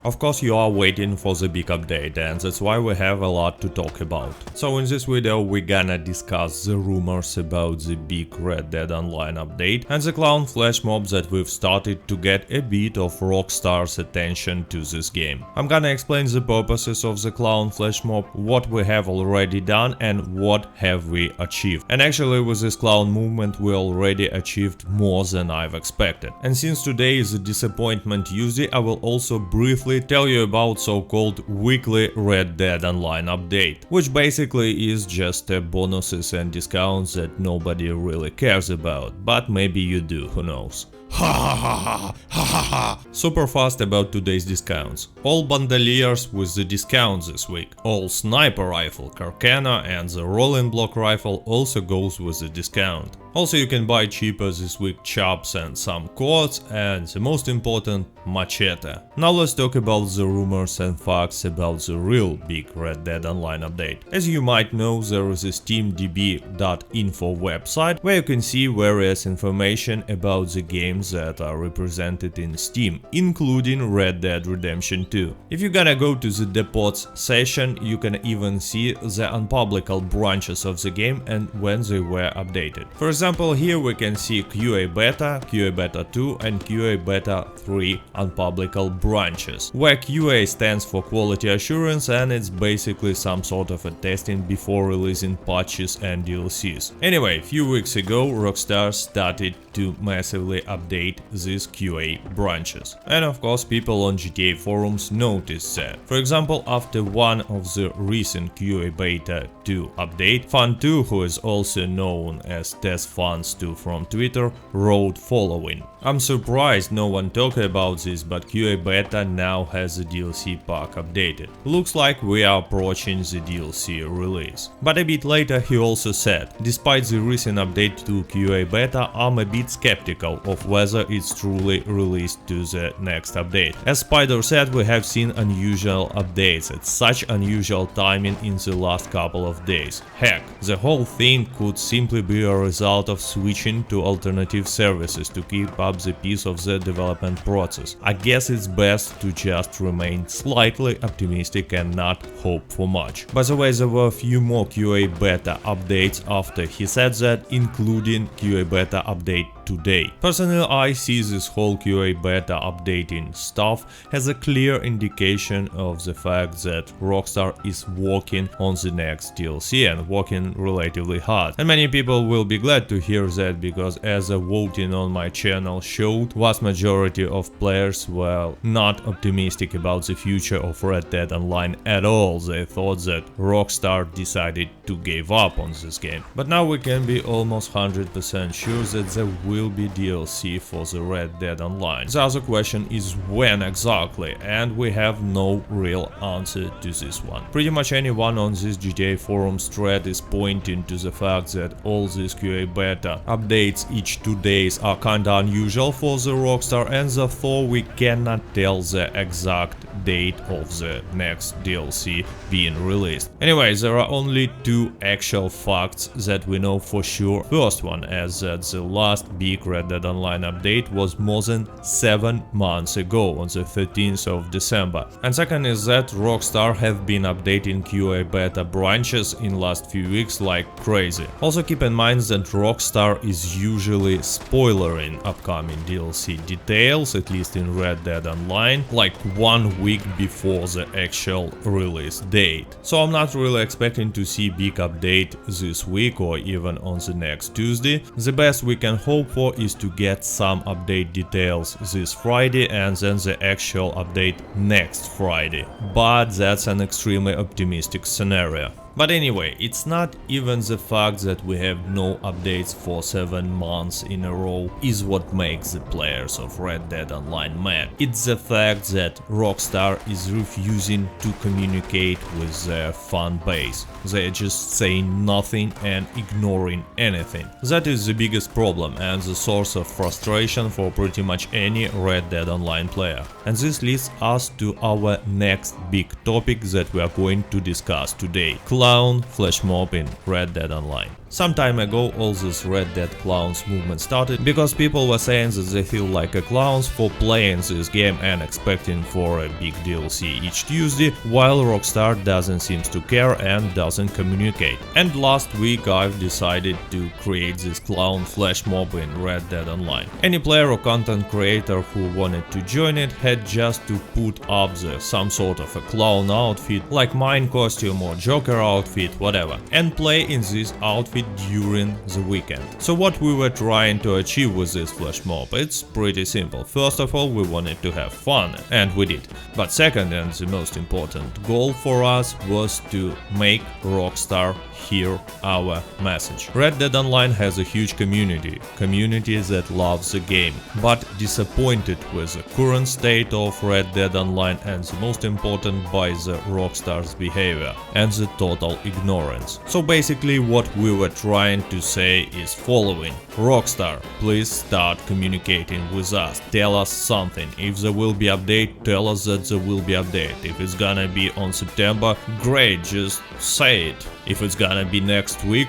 Of course, you are waiting for the big update, and that's why we have a lot to talk about. So in this video we're gonna discuss the rumors about the big Red Dead Online update and the clown flash mob that we've started to get a bit of Rockstar's attention to this game. I'm gonna explain the purposes of the clown flash mob, what we have already done and what have we achieved. And actually with this clown movement we already achieved more than I've expected. And since today is a disappointment Tuesday, I will also briefly tell you about so-called weekly Red Dead Online update, which basically is just bonuses and discounts that nobody really cares about, but maybe you do, who knows. Ha ha ha ha ha ha. Super fast about today's discounts. All bandoliers with the discounts this week. All sniper rifle, Carcana and the rolling block rifle also goes with the discount. Also you can buy cheaper this week chops and some quads and the most important, machete. Now let's talk about the rumors and facts about the real big Red Dead Online update. As you might know, there is a steamdb.info website where you can see various information about the games that are represented in Steam, including Red Dead Redemption 2. If you're gonna go to the depots section, you can even see the unpublicable branches of the game and when they were updated. For example, here we can see QA Beta, QA Beta 2 and QA Beta 3 unpublicable branches, where QA stands for quality assurance and it's basically some sort of a testing before releasing patches and DLCs. Anyway, a few weeks ago Rockstar started to massively update these QA branches. And of course people on GTA forums noticed that. For example, after one of the recent QA Beta 2 update, Fan2, who is also known as TestFans2 from Twitter, wrote following: "I'm surprised no one talked about this, but QA Beta now has the DLC pack updated. Looks like we are approaching the DLC release." But a bit later he also said, "Despite the recent update to QA Beta, I'm a bit skeptical of whether it's truly released to the next update. As Spider said, we have seen unusual updates at such unusual timing in the last couple of days. Heck, the whole thing could simply be a result of switching to alternative services to keep up the pace of the development process. I guess it's best to just remain slightly optimistic and not hope for much." By the way, there were a few more QA Beta updates after he said that, including QA Beta update today. Personally, I see this whole QA Beta updating stuff as a clear indication of the fact that Rockstar is working on the next DLC and working relatively hard. And many people will be glad to hear that, because as a voting on my channel showed, vast majority of players were not optimistic about the future of Red Dead Online at all. They thought that Rockstar decided to give up on this game. But now we can be almost 100% sure that there will be DLC for the Red Dead Online. The other question is when exactly, and we have no real answer to this one. Pretty much anyone on this GTA forums thread is pointing to the fact that all these QA Beta updates each 2 days are kinda unusual for the Rockstar, and therefore we cannot tell the exact date of the next DLC being released. Anyway, there are only two actual facts that we know for sure. First one is that the last big Red Dead Online update was more than 7 months ago, on the 13th of December. And second is that Rockstar have been updating QA Beta branches in last few weeks like crazy. Also keep in mind that Rockstar is usually spoilering upcoming DLC details, at least in Red Dead Online, like 1 week before the actual release date. So I'm not really expecting to see big update this week or even on the next Tuesday. The best we can hope for is to get some update details this Friday and then the actual update next Friday. But that's an extremely optimistic scenario. But anyway, it's not even the fact that we have no updates for 7 months in a row is what makes the players of Red Dead Online mad. It's the fact that Rockstar is refusing to communicate with their fan base. They're just saying nothing and ignoring anything. That is the biggest problem and the source of frustration for pretty much any Red Dead Online player. And this leads us to our next big topic that we are going to discuss today: clown flash mob in Red Dead Online. Some time ago all this Red Dead clowns movement started because people were saying that they feel like a clowns for playing this game and expecting for a big DLC each Tuesday, while Rockstar doesn't seem to care and doesn't communicate. And last week I've decided to create this clown flash mob in Red Dead Online. Any player or content creator who wanted to join it had just to put up some sort of a clown outfit, like mine costume or Joker outfit, whatever, and play in this outfit during the weekend. So what we were trying to achieve with this flash mob, it's pretty simple. First of all, we wanted to have fun, and we did. But second, and the most important goal for us, was to make Rockstar hear our message. Red Dead Online has a huge community that loves the game, but disappointed with the current state of Red Dead Online, and the most important, by the Rockstar's behavior and the total ignorance. So basically what we were trying to say is following: Rockstar, please start communicating with us, tell us something. If there will be update, tell us that there will be update. If it's gonna be on September, great, just say it. If it's gonna be next week,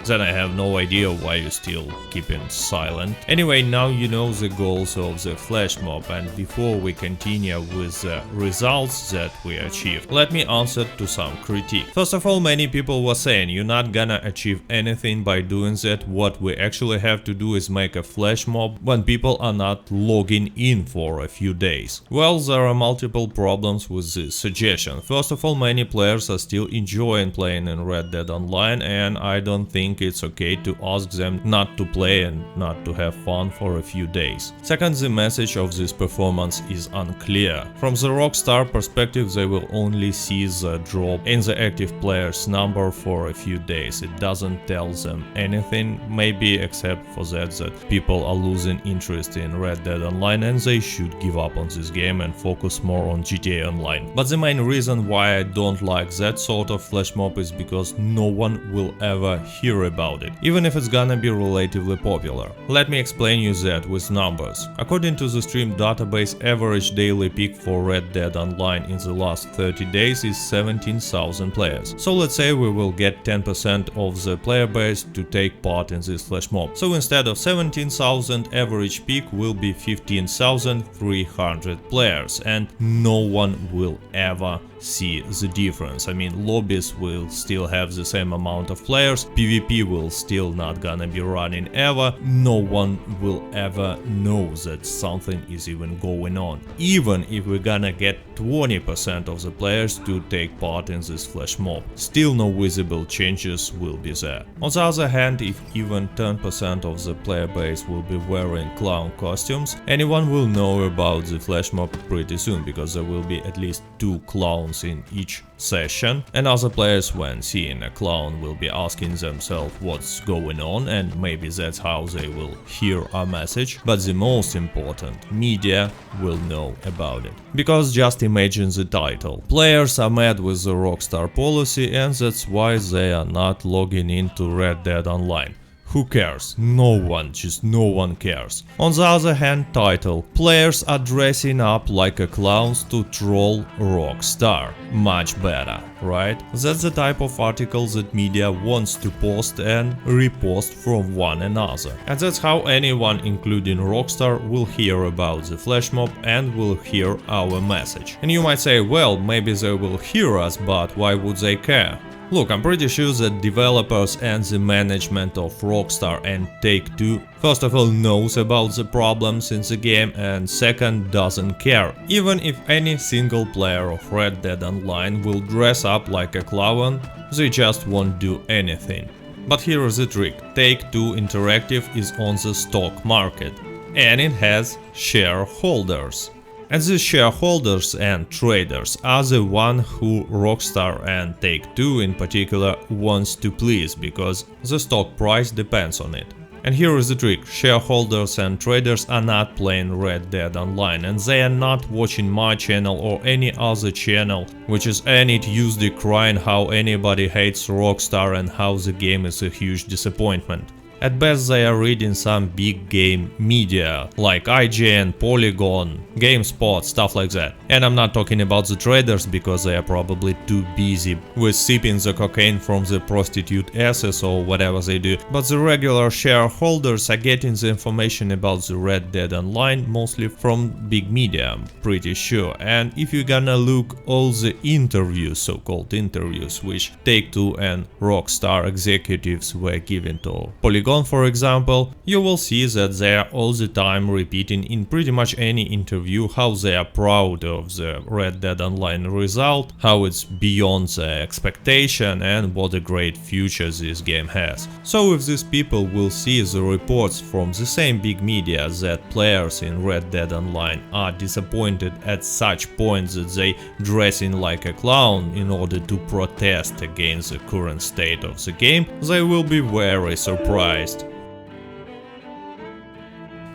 then I have no idea why you're still keeping silent. Anyway, now you know the goals of the flash mob, and before we continue with the results that we achieved, let me answer to some critique. First of all, many people were saying you're not gonna achieve anything by doing that. What we actually have to do is make a flash mob when people are not logging in for a few days. Well, there are multiple problems with this suggestion. First of all, many players are still enjoying playing in Red Dead Online, and I don't think it's okay to ask them not to play and not to have fun for a few days. Second, the message of this performance is unclear. From the Rockstar perspective, they will only see the drop in the active players number for a few days. It doesn't tell them anything, maybe except for that people are losing interest in Red Dead Online and they should give up on this game and focus more on GTA Online. But the main reason why I don't like that sort of flash mob is because no one will ever hear about it, even if it's gonna be relatively popular. Let me explain you that with numbers. According to the Stream database, average daily peak for Red Dead Online in the last 30 days is 17,000 players. So let's say we will get 10% of the player base to take part in this flash mob. So instead of 17,000, average peak will be 15,300 players, and no one will ever see the difference. I mean, lobbies will still have the same amount of players, PvP will still not gonna be running ever, no one will ever know that something is even going on. Even if we're gonna get 20% of the players to take part in this flash mob, still no visible changes will be there. On the other hand, if even 10% of the player base will be wearing clown costumes, anyone will know about the flash mob pretty soon, because there will be at least 2 clowns in each session, and other players, when seeing a clown, will be asking themselves what's going on, and maybe that's how they will hear our message. But the most important, media will know about it. Because just imagine the title. Players are mad with the Rockstar policy, and that's why they are not logging into Red Dead Online. Who cares? No one, just no one cares. On the other hand, title. Players are dressing up like a clowns to troll Rockstar. Much better, right? That's the type of article that media wants to post and repost from one another. And that's how anyone, including Rockstar, will hear about the flash mob and will hear our message. And you might say, well, maybe they will hear us, but why would they care? Look, I'm pretty sure that developers and the management of Rockstar and Take-Two first of all knows about the problems in the game, and second, doesn't care. Even if any single player of Red Dead Online will dress up like a clown, they just won't do anything. But here is the trick. Take-Two Interactive is on the stock market, and it has shareholders. And these shareholders and traders are the one who Rockstar and Take-Two in particular wants to please, because the stock price depends on it. And here is the trick, shareholders and traders are not playing Red Dead Online, and they are not watching my channel or any other channel which is any Tuesday crying how anybody hates Rockstar and how the game is a huge disappointment. At best they are reading some big game media like IGN, Polygon, GameSpot, stuff like that. And I'm not talking about the traders because they are probably too busy with sipping the cocaine from the prostitute asses or whatever they do. But the regular shareholders are getting the information about the Red Dead Online mostly from big media, I'm pretty sure. And if you're gonna look all the interviews, so-called interviews, which Take-Two and Rockstar executives were given to Polygon, for example, you will see that they are all the time repeating in pretty much any interview how they are proud of the Red Dead Online result, how it's beyond their expectation and what a great future this game has. So if these people will see the reports from the same big media that players in Red Dead Online are disappointed at such points that they dressing like a clown in order to protest against the current state of the game, they will be very surprised.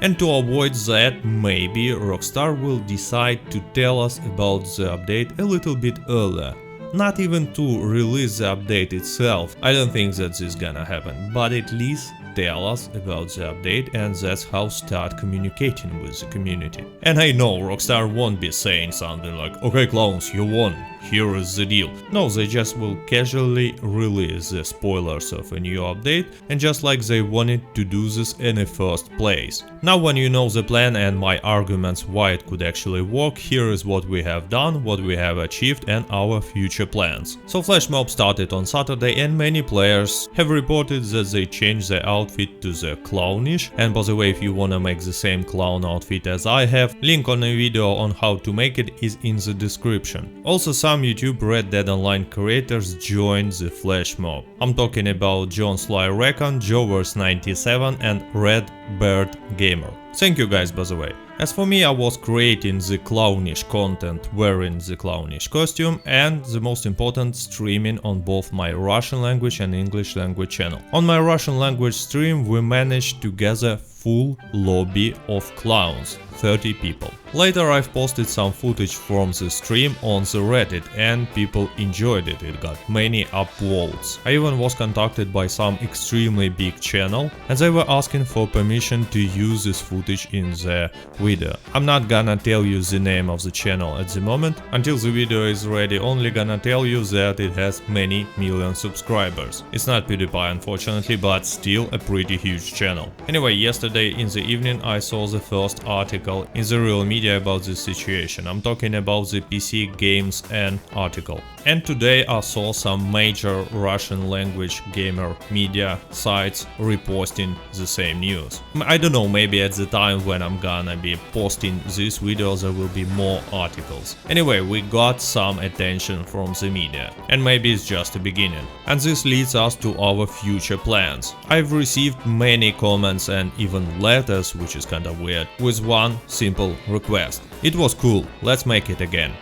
And to avoid that, maybe Rockstar will decide to tell us about the update a little bit earlier. Not even to release the update itself, I don't think that this is gonna happen, but at least tell us about the update, and that's how start communicating with the community. And I know Rockstar won't be saying something like, okay clowns, you won, here is the deal. No, they just will casually release the spoilers of a new update, and just like they wanted to do this in the first place. Now when you know the plan and my arguments why it could actually work, here is what we have done, what we have achieved and our future plans. So Flash Mob started on Saturday and many players have reported that they changed their outfit to the clownish, and by the way, if you wanna make the same clown outfit as I have, link on a video on how to make it is in the description. Also some YouTube Red Dead Online creators joined the Flash Mob. I'm talking about John Sly Recon, Jovers97 and Red Bird Gamer. Thank you guys, by the way. As for me, I was creating the clownish content wearing the clownish costume, and the most important, streaming on both my Russian language and English language channel. On my Russian language stream we managed to gather full lobby of clowns, 30 people. Later I've posted some footage from the stream on the Reddit and people enjoyed it, it got many upvotes. I even was contacted by some extremely big channel and they were asking for permission to use this footage in their video. I'm not gonna tell you the name of the channel at the moment, until the video is ready, only gonna tell you that it has many million subscribers. It's not PewDiePie unfortunately, but still a pretty huge channel. Anyway, yesterday in the evening I saw the first article in the real media about this situation. I'm talking about the PC Games and article. And today I saw some major Russian language gamer media sites reposting the same news. I don't know, maybe at the time when I'm gonna be posting these videos there will be more articles. Anyway, we got some attention from the media, and maybe it's just a beginning. And this leads us to our future plans. I've received many comments and even letters, which is kinda weird, with one simple request. It was cool, let's make it again.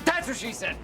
That's what she said.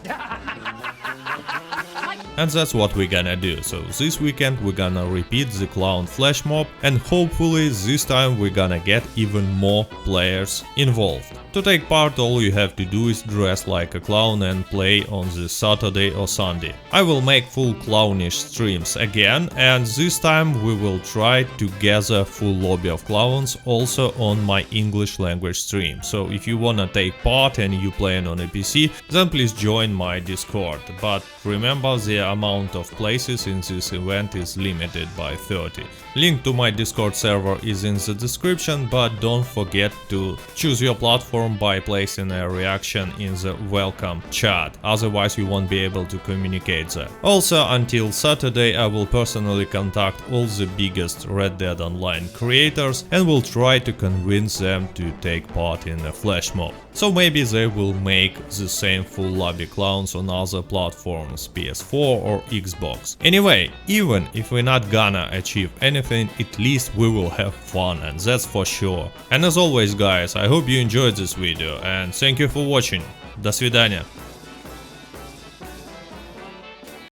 And that's what we're gonna do. So this weekend we're gonna repeat the clown flash mob, and hopefully this time we're gonna get even more players involved. To take part, all you have to do is dress like a clown and play on this Saturday or Sunday. I will make full clownish streams again, and this time we will try to gather full lobby of clowns also on my English language stream. So if you wanna take part and you playing on a PC, then please join my Discord. But remember, the amount of places in this event is limited by 30. Link to my Discord server is in the description, but don't forget to choose your platform by placing a reaction in the welcome chat, otherwise you won't be able to communicate there. Also, until Saturday I will personally contact all the biggest Red Dead Online creators and will try to convince them to take part in a flash mob. So maybe they will make the same full lobby clowns on other platforms, PS4 or Xbox. Anyway, even if we're not gonna achieve anything, at least we will have fun, and that's for sure. And as always guys, I hope you enjoyed this video and thank you for watching. До свидания.